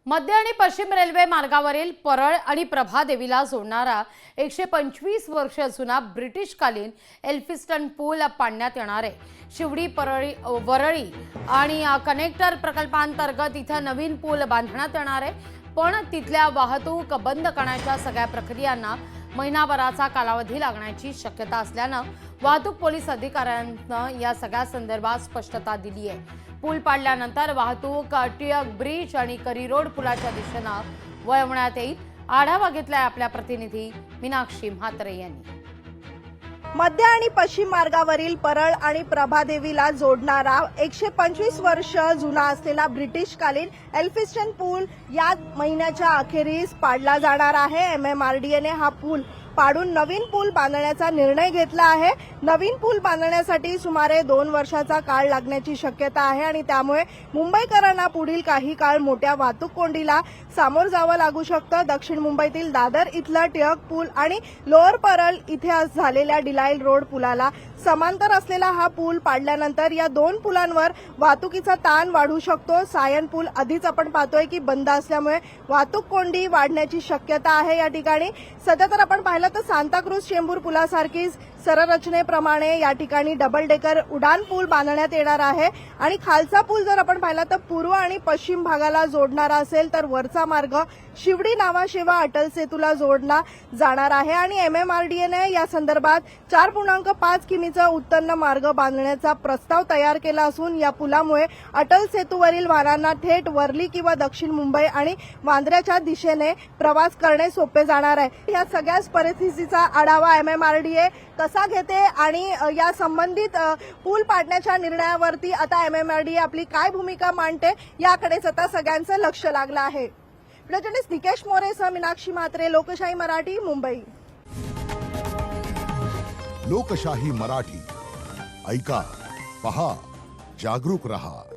मध्य आणि पश्चिम रेल्वे मार्गावरील परळ आणि प्रभादेवीला जोडणारा 125 वर्ष जुना ब्रिटिशकालीन एल्फिस्टन पूल पाडण्यात येणार आहे। शिवडी वरळी आणि कनेक्टर प्रकल्पांतर्गत इथं नवीन पूल बांधण्यात येणार आहे। पण तिथल्या वाहतूक बंद करण्याच्या सगळ्या प्रक्रियांना महिनाभराचा कालावधी लागण्याची शक्यता असल्यानं वाहतूक पोलीस अधिकाऱ्यांनी या सगळ्या संदर्भात स्पष्टता दिली आहे। पूल पाडल्यानंतर वाहतूक टिळक ब्रिज आणि करी रोड पुलाच्या दिशेनं वळवण्यात येईल। आढावा घेतलाय आपल्या प्रतिनिधी मीनाक्षी म्हात्रे यांनी। मध्य आणि पश्चिम मार्गावरील परळ आणि प्रभादेवीला जोडणारा 125 वर्ष जुना असलेला ब्रिटिशकालीन एल्फिस्टन पूल या महिन्याच्या अखेरीस पाडला जाणार आहे। MMRDAने हा पूल पाडून नवीन पूल बांधण्याचा निर्णय घेतला आहे। नवीन पूल बांधण्यासाठी सुमारे 2 वर्षाचा काळ लागण्याची शक्यता आहे आणि त्यामुळे मुंबईकरांना पुढील काही काळ मोठ्या वाहतूक कोंडीला सामोरं जावं लागू शकतं। दक्षिण मुंबईतील दादर इथला टिळक पूल आणि लोअर परळ इथे आज झालेल्या डिलाईल रोड पुलाला समांतर असलेला हा पूल पाडल्यानंतर या 2 पुलांवर वाहतुकीचा ताण वाढू शकतो। सायन पूल आधीच आपण पाहतोय की बंद असल्यामुळे वाहतूक कोंडी वाढण्याची शक्यता आहे। या ठिकाणी सध्या तर आपण पाहिलं तर सांताक्रूज चेंबूर पुलासारखीच सरळ रचनेप्रमाणे या ठिकाणी डबल डेकर उडान पूल बांधण्यात येणार आहे आणि खालचा पूल जर आपण पाहिला तर पूर्व आणि पश्चिम भागाला जोडणारा असेल तर वरचा मार्ग शिवडी नावाशेवा अटल सेतूला जोडला जाणार आहे आणि MMRDAने या संदर्भात 4.5 किमीचा उत्तन्न मार्ग बांधण्याचा प्रस्ताव तयार केला असून या पुलामुळे अटल सेतूवरील वाहनांना थेट वर्ली किंवा दक्षिण मुंबई आणि वांद्र्याच्या दिशेने प्रवास करणे सोपे जाणार आहे। या सगळ्याच परिस्थितीचा आढावा MMRDA कसा घेते आणि या संबंधित पूल पाडण्याच्या निर्णयावरती आता MMRDA आपली काय भूमिका मांडते याकडेच आता सगळ्यांचं लक्ष लागलं आहे। जर्नलिस्ट निकेश मोरेसह मीनाक्षी म्हात्रे, लोकशाही मराठी, मुंबई। लोकशाही मराठी ऐका, पहा, जागरूक रहा।